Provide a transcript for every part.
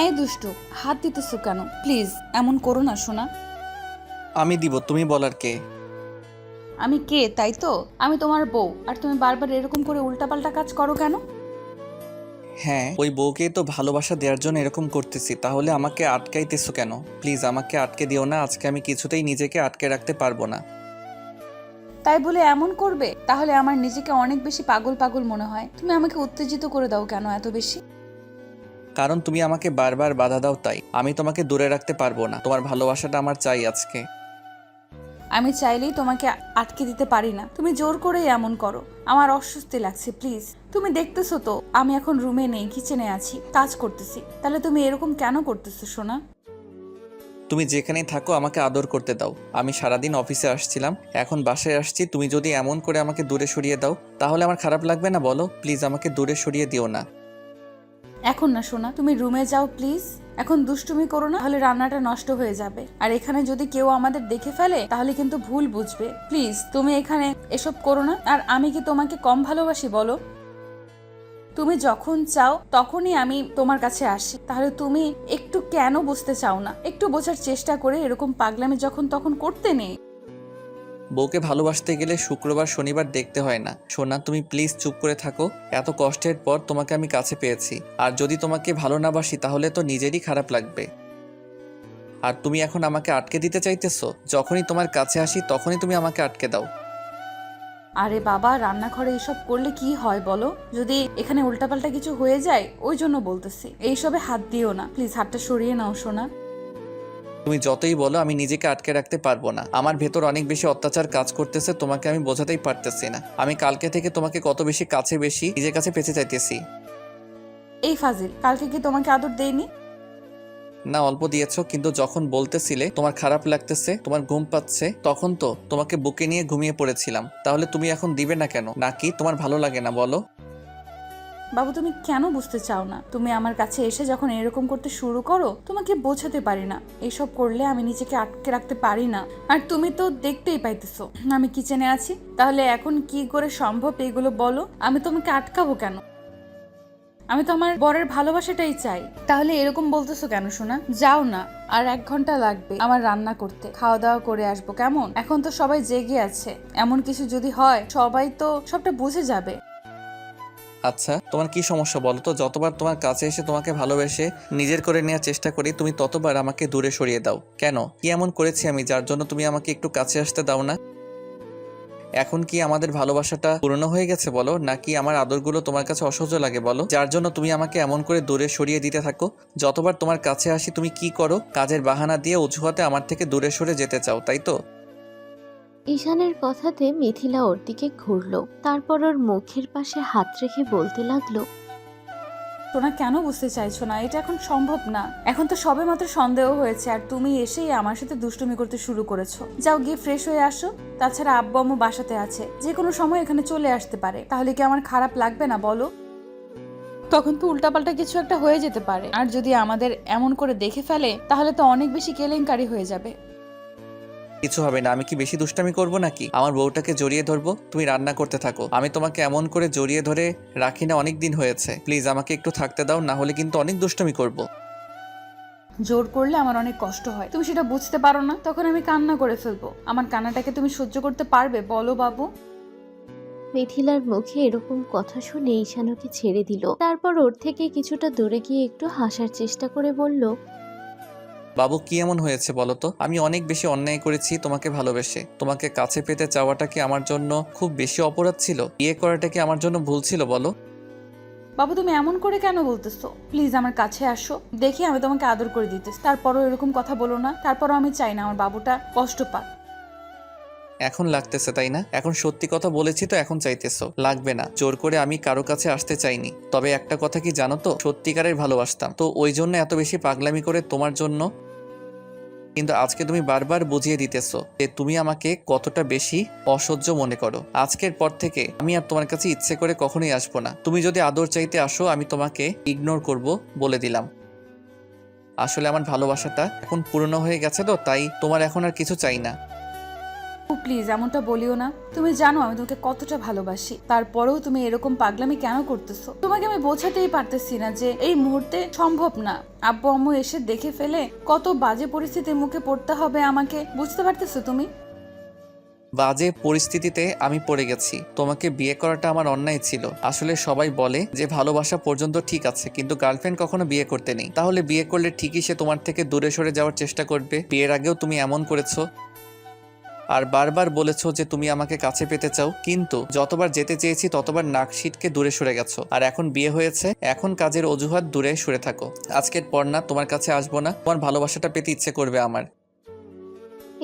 এই দুষ্টু, হাত দিতেছো কেন? প্লিজ এমন করো না সোনা। আমি দিব, তুমি বলার কে? আমি কে তাই তো? আমি তোমার বউ, আর তুমি বারবার এরকম করে উল্টাপাল্টা কাজ করো কেন? হ্যাঁ, ওই বউকে তো ভালোবাসা দেওয়ার জন্য এরকম করতেছি, তাহলে আমাকে আটকাইতেছো কেন? প্লিজ আমাকে আটকে দিও না, আজকে আমি কিছুতেই নিজেকে আটকে রাখতে পারবো না। তাই বলে এমন করবে? তাহলে আমার নিজেকে অনেক বেশি পাগল পাগল মনে হয়। তুমি আমাকে উত্তেজিত করে দাও কেন এত বেশি? কারণ তুমি আমাকে বারবার বাধা দাও, তাই আমি তোমাকে দূরে রাখতে পারবো না। তোমার ভালোবাসাটা আমার চাই আজকে। আমি চাইলেই তোমাকে আটকে দিতে পারি না, তুমি জোর করেই এমন করো। আমার অস্বস্তি লাগছে, প্লিজ। তুমি দেখতেছো তো আমি এখন রুমে নেই, কিচেনে আছি, কাজ করতেছি। তাহলে তুমি এরকম কেন করতেছো সোনা? তুমি যেখানেই থাকো আমাকে আদর করতে দাও। আমি সারাদিন অফিসে আসছিলাম, এখন বাসায় আসছি, তুমি যদি এমন করে আমাকে দূরে সরিয়ে দাও তাহলে আমার খারাপ লাগবে না বলো? প্লিজ আমাকে দূরে সরিয়ে দিও না। এখন না সোনা, তুমি রুমে যাও প্লিজ। এখন দুষ্টুমি করো না, তাহলে রান্নাটা নষ্ট হয়ে যাবে। আর এখানে যদি কেউ আমাদের দেখে ফেলে তাহলে কিন্তু ভুল বুঝবে। প্লিজ তুমি এখানে এসব করো না। আর আমি কি তোমাকে কম ভালোবাসি বলো? তুমি যখন চাও তখনই আমি তোমার কাছে আসি, তাহলে তুমি একটু কেন বুঝতে চাও না? একটু বোঝার চেষ্টা করে এরকম পাগলামি যখন তখন করতে নেই। বউকে ভালোবাসতে গেলে শুক্রবার শনিবার দেখতে হয় না। সোনা, তুমি প্লিজ চুপ করে থাকো। এত কষ্টের পর তোমাকে আমি কাছে পেয়েছি, আর যদি তোমাকে ভালো না বাসি তাহলে তো নিজেরই খারাপ লাগবে। আর তুমি এখন আমাকে আটকে দিতে চাইতেছো? যখনই তোমার কাছে আসি তখনই তুমি আমাকে আটকে দাও। আরে বাবা, রান্নাঘরে এসব করলে কি হয় বলো? যদি এখানে উল্টাপাল্টা কিছু হয়ে যায় ওই জন্য বলতেছি। এইসবে হাত দিও না প্লিজ, হাতটা সরিয়ে নাও সোনা। তুমি যতই বলো আমি নিজেকে আটকে রাখতে পারবো না। আমার ভেতর অনেক বেশি অত্যাচার কাজ করতেছে, তোমাকে আমি বোঝাতেই পারতেছি না। আমি কালকে থেকে তোমাকে কত বেশি বেশি নিজের কাছে পেতে চাইতেছি। এই ফাজিল, কালকে কি তোমাকে আদর দেয়নি? না, অল্প দিয়েছো, কিন্তু যখন বলতেছিলে তোমার খারাপ লাগতেছে, তোমার ঘুম পাচ্ছে, তখন তো তোমাকে বুকে নিয়ে ঘুমিয়ে পড়েছিলাম। তাহলে তুমি এখন দিবে না কেন? নাকি তোমার ভালো লাগে না বলো? বাবু, তুমি কেন বুঝতে চাও না? তুমি আমার কাছে এসে যখন এরকম করতে শুরু করো, তোমাকে বোঝাতে পারি না এসব করলে আমি নিজেকে আটকে রাখতে পারি না। আর তুমি তো দেখতেই পাইতেছো আমি কিচেনে আছি। তাহলে এখন কি করে সম্ভব এগুলো বলো? আমি তোমাকে আটকাবো কেন? আমি তো আমার বরের ভালোবাসাটাই চাই। তাহলে এরকম বলতেছো কেন সোনা? যাও না, আর 1 ঘন্টা লাগবে আমার রান্না করতে। খাওয়া দাওয়া করে আসবো কেমন? এখন তো সবাই জেগে আছে, এমন কিছু যদি হয় সবাই তো সবটা বুঝে যাবে। আচ্ছা, তোমার কি সমস্যা বলো তো? যতবার তোমার কাছে এসে তোমাকে ভালোবেসে নিজের করে নেওয়ার চেষ্টা করি, তুমি ততবার আমাকে দূরে সরিয়ে দাও কেন? কি এমন করেছি আমি যার জন্য তুমি আমাকে একটু কাছে আসতে দাও না? এখন কি আমাদের ভালোবাসাটা পুরনো হয়ে গেছে বলো, নাকি আমার আদরগুলো তোমার কাছে অসহ্য লাগে বলো, যার জন্য তুমি আমাকে এমন করে দূরে সরিয়ে দিতে থাকো? যতবার তোমার কাছে আসি তুমি কি করো? কাজের বাহানা দিয়ে অজুহাতে আমার থেকে দূরে সরে যেতে চাও, তাই তো? ঈশানের কথাতে মিথিলা ওর দিকে ঘুরলো, তারপর ওর মুখের পাশে হাত রেখে বলতে লাগলো, তোমরা কেন বুঝতে চাইছো না? এটা এখন সম্ভব না। এখন তো সবে মাত্র সন্দেহ হয়েছে, আর তুমি এসেই আমার সাথে দুষ্টুমি করতে শুরু করেছো। যাও গিয়ে ফ্রেশ হয়ে আসো। তাছাড়া আব্বু আম্মু বাসাতে আছে, যে কোনো সময় এখানে চলে আসতে পারে। তাহলে কি আমার খারাপ লাগবে না বলো? তখন তো উল্টাপাল্টা কিছু একটা হয়ে যেতে পারে, আর যদি আমাদের এমন করে দেখে ফেলে তাহলে তো অনেক বেশি কেলেঙ্কারি হয়ে যাবে। কিছু হবে না। আমি কি বেশি দুষ্টামি করব নাকি? আমার বউটাকে জড়িয়ে ধরবো, তুমি রান্না করতে থাকো। আমি তোমাকে এমন করে জড়িয়ে ধরে রাখি না, অনেক দিন হয়েছে। প্লিজ আমাকে একটু থাকতে দাও, না হলে কিন্তু অনেক দুষ্টামি করব। জোর করলে আমার অনেক কষ্ট হয়, তুমি সেটা বুঝতে পারো না। তখন আমি কান্না করে ফেলবো। আমার কান্নাটাকে তুমি সহ্য করতে পারবে বলো বাবু? মিথিলার মুখে এরকম কথা শুনে ঈশান ওকে ছেড়ে দিল। তারপর ওর থেকে কিছুটা দূরে গিয়ে একটু হাসার চেষ্টা করে বলল, বাবু, কি এমন হয়েছে বলো তো? আমি অনেক বেশি অন্যায় করেছি তোমাকে ভালোবেসে। তোমাকে কাছে পেতে চাওয়াটা কি আমার জন্য খুব বেশি অপরাধ ছিল? বিয়ে করাটা কি আমার জন্য ভুল ছিল বলো? বাবু, তুমি এমন করে কেন বলতেছো? প্লিজ আমার কাছে আসো, দেখি আমি তোমাকে আদর করে দিতেছি। তারপরও এরকম কথা বলো না। তারপরও আমি চাই না আমার বাবুটা কষ্ট পাক। এখন লাগতেছে তাই না? এখন সত্যি কথা বলেছি তো এখন চাইতেছো? লাগবে না, জোর করে আমি কারো কাছে আসতে চাইনি। তবে একটা কথা কি জানো তো, সত্যিকারের ভালোবাসতাম তো, ওই জন্য এত বেশি পাগলামি করে তোমার জন্য। কিন্তু আজকে তুমি বারবার বুঝিয়ে দিতেছো যে তুমি আমাকে কতটা বেশি অসহ্য মনে করো। আজকের পর থেকে আমি আর তোমার কাছে ইচ্ছে করে কখনোই আসবো না। তুমি যদি আদর চাইতে আসো আমি তোমাকে ইগনোর করব, বলে দিলাম। আসলে আমার ভালোবাসাটা এখন পুরনো হয়ে গেছে তো, তাই তোমার এখন আর কিছু চাই না। প্লিজ এমনটা বলিও না। তুমি জানো আমি তোমাকে কতটা ভালোবাসি, তারপরেও তুমি এরকম পাগলামি কেন করতেছো? তোমাকে আমি বোঝাতেই পারতেছি না যে এই মুহূর্তে সম্ভব না। আব্বু আম্মু এসে দেখে ফেলে কত বাজে পরিস্থিতির মুখে পড়তে হবে আমাকে, বুঝতে পারতেছো তুমি? বাজে পরিস্থিতিতে আমি পড়ে গেছি। তোমাকে বিয়ে করাটা আমার অন্যায় ছিল। আসলে সবাই বলে যে ভালোবাসা পর্যন্ত ঠিক আছে, কিন্তু গার্লফ্রেন্ড কখনো বিয়ে করতে নেই। তাহলে বিয়ে করলে ঠিকই সে তোমার থেকে দূরে সরে যাওয়ার চেষ্টা করবে। বিয়ের আগেও তুমি এমন করেছো আর বারবার বলেছো যে তুমি আমাকে কাছে পেতে চাও, কিন্তু যতবার যেতে চেয়েছি ততবার নাক সিটকে দূরে সরে গেছো। আর এখন বিয়ে হয়েছে, এখন কাজের অজুহাত দূরে সরে থাকো। আজকের পর না তোমার কাছে আসবো না, তোমার ভালোবাসাটা পেতে ইচ্ছে করবে আমার।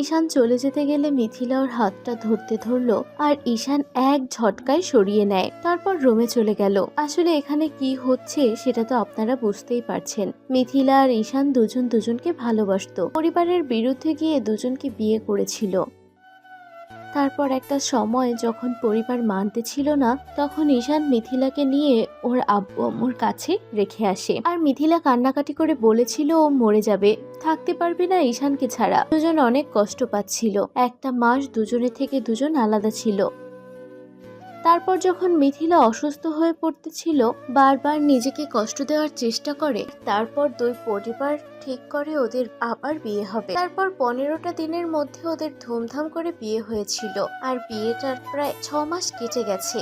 ঈশান চলে যেতে গেলে মিথিলা ওর হাতটা ধরতে ধরলো আর ঈশান এক ঝটকায় সরিয়ে নেয়। তারপর রুমে চলে গেল। আসলে এখানে কি হচ্ছে সেটা তো আপনারা বুঝতেই পারছেন। মিথিলা আর ঈশান দুজন দুজনকে ভালোবাসতো, পরিবারের বিরুদ্ধে গিয়ে দুজনকে বিয়ে করেছিল। তারপর একটা সময় যখন পরিবার মানতে ছিল না, তখন ঈশান মিথিলাকে নিয়ে ওর আব্বু আম্মুর কাছে রেখে আসে। আর মিথিলা কান্নাকাটি করে বলেছিল ও মরে যাবে, থাকতে পারবে না ঈশানকে ছাড়া। দুজন অনেক কষ্ট পাচ্ছিল। একটা মাস দুজনের থেকে দুজন আলাদা ছিল। তারপর যখন মিথিলা অসুস্থ হয়ে পড়তেছিল, বারবার নিজেকে কষ্ট দেওয়ার চেষ্টা করে। তারপর দুই পরিবার ঠিক করে ওদের আবার বিয়ে হবে। তারপর 15টা দিনের মধ্যে ওদের ধুমধাম করে বিয়ে হয়েছিল। আর বিয়েটার প্রায় 6 মাস কেটে গেছে।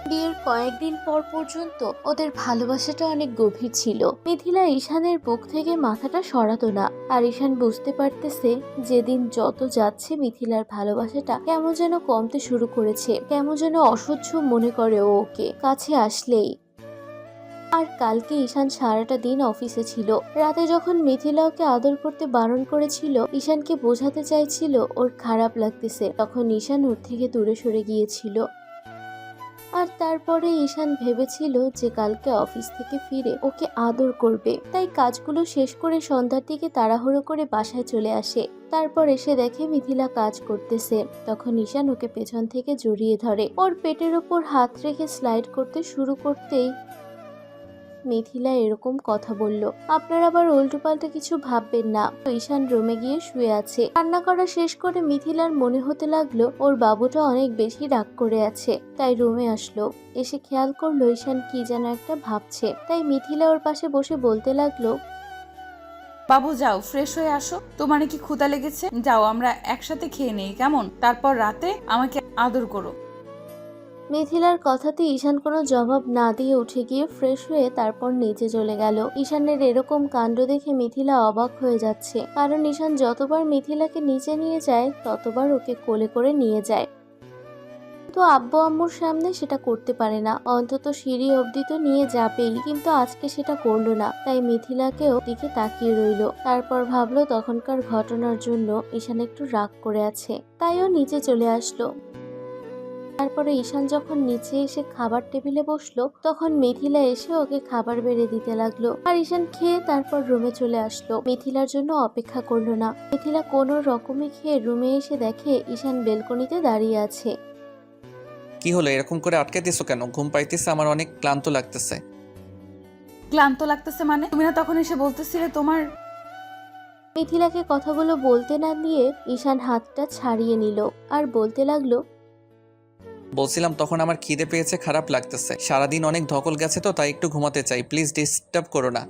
বিয়ের কয়েকদিন পর পর্যন্ত ওদের ভালোবাসাটা অনেক গভীর ছিল। মিথিলা ঈশানের বুক থেকে মাথাটা সরাতো না। আর ঈশান বুঝতে পারতেছে যেদিন যত যাচ্ছে মিথিলার ভালোবাসাটা কেমন যেন কমতে শুরু করেছে, কেমন যেন অসহ্য মনে করে ও ওকে কাছে আসলেই। আর কালকে ঈশান সারাটা দিন অফিসে ছিল। রাতে যখন মিথিলা ওকে আদর করতে বারণ করেছিল, ঈশানকে বোঝাতে চাইছিল ওর খারাপ লাগতেছে, তখন ঈশান ওর থেকে দূরে সরে গিয়েছিল। আর তারপরে ঈশান ভেবেছিল যে কালকে অফিস থেকে ফিরে ওকে আদর করবে, তাই কাজগুলো শেষ করে সন্ধ্যার দিকে তাড়াহুড়ো করে বাসায় চলে আসে। তারপর এসে দেখে মিথিলা কাজ করতেছে। তখন ঈশান ওকে পেছন থেকে জড়িয়ে ধরে, ওর পেটের ওপর হাত রেখে স্লাইড করতে শুরু করতেই মিথিলা এরকম কথা বলল। আপনারা আবার উল্টোপাল্টা কিছু ভাববেন না। ঈশান রুমে গিয়ে শুয়ে আছে। রান্না করা শেষ করে মিথিলার মনে হতে লাগলো ওর বাবুটা অনেক বেশি রাগ করে আছে, তাই রুমে আসলো। এসে খেয়াল করলো ঈশান কি যেন একটা ভাবছে, তাই মিথিলা ওর পাশে বসে বলতে লাগলো, বাবু যাও ফ্রেশ হয়ে আসো, তোমার কি ক্ষুধা লেগেছে? যাও আমরা একসাথে খেয়ে নেই কেমন? তারপর রাতে আমাকে আদর করো। মিথিলার কথাতে ঈশান কোনো জবাব না দিয়ে উঠে গিয়ে ফ্রেশ হয়ে তারপর নিচে চলে গেল। ঈশানের এরকম কাণ্ড দেখে মিথিলা অবাক হয়ে যাচ্ছে, কারণ ঈশান যতবার মিথিলাকে নিচে নিয়ে যায় ততবার ওকে কোলে করে নিয়ে যায়। তো আব্বু আম্মুর সামনে সেটা করতে পারে না, অন্তত সিঁড়ি অবধি তো নিয়ে যাবেই, কিন্তু আজকে সেটা করলো না। তাই মিথিলাকেও দিকে তাকিয়ে রইল। তারপর ভাবলো তখনকার ঘটনার জন্য ঈশান একটু রাগ করে আছে, তাই ও নিচে চলে আসলো। তারপরে ঈশান যখন নিচে এসে খাবার টেবিলে বসলো, তখন মিথিলা এসে ওকে খাবার বেড়ে দিতে লাগলো। আর ঈশান খেয়ে তারপর রুমে চলে আসলো। মিথিলার জন্য অপেক্ষা করলো না। মিথিলা কোনো রকমে খেয়ে রুমে এসে দেখে ঈশান বেলকনিতে দাঁড়িয়ে আছে। কি হলো, এরকম করে আটকে দিছো কেন? ঘুম পাইতেছে, আমার অনেক ক্লান্ত লাগতেছে। ক্লান্ত লাগতেছে মানে? তুমি না তখন এসে বলতেছিলে তোমার। মিথিলাকে কথাগুলো বলতে না দিয়ে ঈশান হাতটা ছাড়িয়ে নিল আর বলতে লাগলো, বলছিলাম তখন আমার খিদে পেয়েছে, খারাপ লাগতেছে, সারাদিন অনেক ধকল গেছে তো তাই একটু ঘুমাতে চাই, প্লিজ ডিস্টার্ব করো না।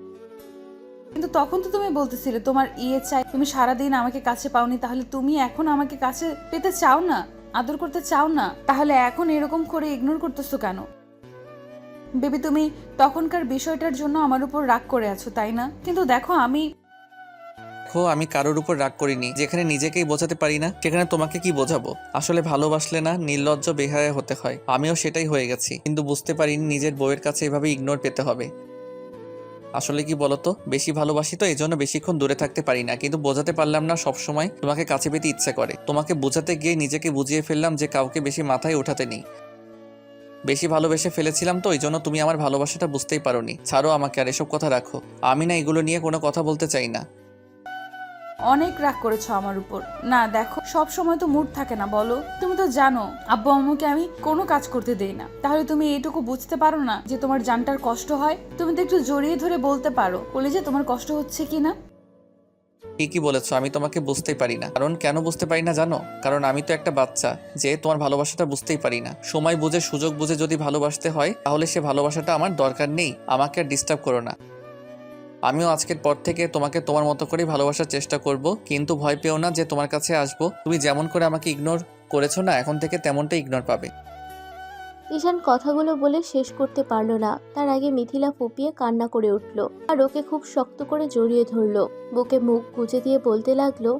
কিন্তু তখন তো তুমি বলতেছিলে তোমার চাই, তুমি সারাদিন আমাকে কাছে পাওনি, তাহলে তুমি এখন আমাকে কাছে পেতে চাও না, আদর করতে চাও না, তাহলে এখন এরকম করে ইগনোর করতেছো কেন? বেবি তুমি তখনকার বিষয়টার জন্য আমার উপর রাগ করে আছো তাই না? কিন্তু দেখো আমি কারোর উপর রাগ করিনি। যেখানে নিজেকেই বোঝাতে পারি না সেখানে তোমাকে কি বোঝাবো? আসলে ভালোবাসলে না নির্লজ্জ বেহায়া হতে হয়, আমিও সেটাই হয়ে গেছি, কিন্তু বুঝতে পারিনি নিজের বউয়ের কাছে এভাবে ইগনোর পেতে হবে। আসলে কি বলতো, বেশি ভালোবাসি তো এই জন্য বেশিক্ষণ দূরে থাকতে পারি না, কিন্তু বোঝাতে পারলাম না সবসময় তোমাকে কাছে পেতে ইচ্ছে করে। তোমাকে বোঝাতে গিয়ে নিজেকে বুঝিয়ে ফেললাম যে কাউকে বেশি মাথায় উঠাতে নেই। বেশি ভালোবেসে ফেলেছিলাম তো এই জন্য তুমি আমার ভালোবাসাটা বুঝতেই পারোনি। ছাড়ো আমাকে, আর এসব কথা রাখো। আমি না এগুলো নিয়ে কোনো কথা বলতে চাই না। অনেক রাগ করেছো আমার উপর। না দেখো, সব সময় তো মুড থাকে না বলো। তুমি তো জানো আব্বু আম্মুকে আমি কোনো কাজ করতে দেই না, তাহলে তুমি এইটুকু বুঝতে পারো না যে তোমার জানটার কষ্ট হয়? তুমি তো একটু জড়িয়ে ধরে বলতে পারো বলে যে তোমার কষ্ট হচ্ছে কি না। ঠিকই বলেছো, আমি তোমাকে বুঝতেই পারি না। কারণ কেন বুঝতে পারি না জানো? কারণ আমি তো একটা বাচ্চা, যে তোমার ভালোবাসাটা বুঝতেই পারি না। সময় বুঝে সুযোগ বুঝে যদি ভালোবাসতে হয় তাহলে সে ভালোবাসাটা আমার দরকার নেই। আমাকে আর ডিস্টার্ব করো না। আমিও আজকের পর থেকে তোমাকে তোমার মতো করেই ভালোবাসার চেষ্টা করব, কিন্তু ভয় পেও না যে তোমার কাছে আসবো। তুমি যেমন করে আমাকে ইগনোর করেছো না, এখন থেকে তেমনটাই ইগনোর পাবে। ঈশান কথাগুলো বলে শেষ করতে পারল না, তার আগে মিথিলা ফুপিয়ে কান্না করে উঠল আর ওকে খুব শক্ত করে জড়িয়ে ধরলো। বুকে মুখ গুজে দিয়ে বলতে লাগলো,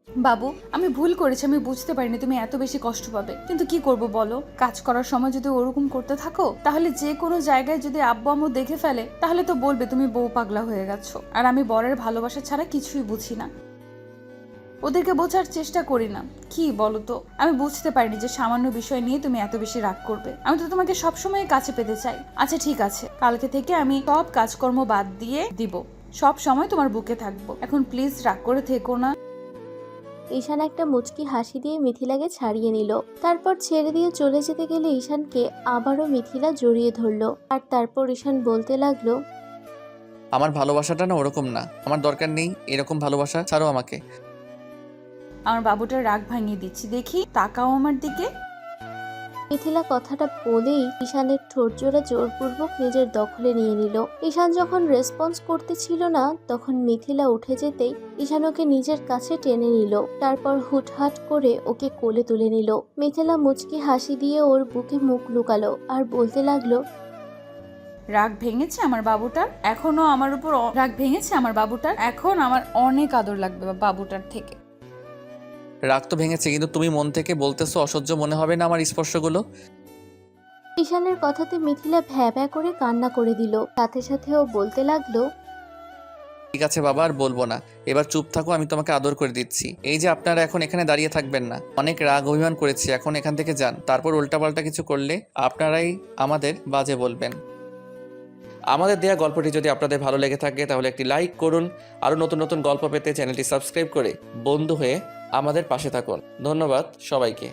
বাবু আমি ভুল করেছি, আমি বুঝতে পারিনি তুমি এত বেশি কষ্ট পাবে, কিন্তু কি করব বলো? কাজ করার সময় যদি ওরকম করতে থাকো তাহলে যে কোনো জায়গায় যদি আব্বু আম্মু দেখে ফেলে তাহলে তো বলবে তুমি বউ পাগলা হয়ে গেছো। আর আমি বরের ভালোবাসা ছাড়া কিছুই বুঝি না, ওদেরকে বোঝার চেষ্টা করি না। কি বলো তো, আমি বুঝতে পারিনি যে সামান্য বিষয় নিয়ে তুমি এত বেশি রাগ করবে। আমি তো তোমাকে সবসময় কাছে পেতে চাই। আচ্ছা ঠিক আছে, কালকে থেকে আমি সব কাজকর্ম বাদ দিয়ে দিব, সব সময় তোমার বুকে থাকবো। এখন প্লিজ রাগ করে থেকো না। ঈশান একটা মুচকি হাসি দিয়ে মিথিলাকে ছাড়িয়ে নিল। তারপর ছেড়ে দিয়ে চলে যেতে গেলে ঈশানকে আবারও মিথিলা জড়িয়ে ধরলো। আর তারপর ঈশান বলতে লাগলো, আমার ভালোবাসাটা না ওরকম না, আমার দরকার নেই এরকম ভালোবাসা, ছাড়ো আমাকে। আমার বাবুটার রাগ ভাঙিয়ে দিচ্ছি, দেখি তাকাও আমার দিকে। মিথিলা কথাটা বলেই ঈশানের ঠোঁট জোড়া জোরপূর্বক নিজের দখলে নিয়ে নিল। ঈশান যখন রেসপন্স করতেছিল না তখন মিথিলা উঠে যেতেই ঈশান ওকে নিজের কাছে টেনে নিল। তারপর হুটহাট করে ওকে কোলে তুলে নিল। মিথিলা মুচকি হাসি দিয়ে ওর বুকে মুখ লুকালো আর বলতে লাগলো, রাগ ভেঙেছে আমার বাবুটার, এখনো আমার উপর রাগ ভেঙেছে আমার বাবুটার, এখন আমার অনেক আদর লাগবে বাবুটার থেকে। রাগ তো ভেঙেছে, কিন্তু তুমি মন থেকে বলতেছো অসহ্য মনে হবে না আমার স্পর্শগুলো? ঈশানের কথাতে মিথিলা ভ্যা ভ্যা করে কান্না করে দিল। সাথে সাথে ও বলতে লাগলো, ঠিক আছে বাবা, আর বলবো না, এবার চুপ থাকো, আমি তোমাকে আদর করে দিচ্ছি। এই যে আপনারা এখন এখানে দাঁড়িয়ে থাকবেন না, অনেক রাগ অভিমান করেছি, এখন এখান থেকে যান। তারপর উল্টাপাল্টা কিছু করলে আপনারাই আমাদের বাজে বলবেন। আমাদের দেয়া গল্পটি যদি আপনাদের ভালো লেগে থাকে তাহলে একটি লাইক করুন। আরও নতুন নতুন গল্প পেতে চ্যানেলটি সাবস্ক্রাইব করে বন্ধু হয়ে আমাদের পাশে থাকুন। ধন্যবাদ সবাইকে।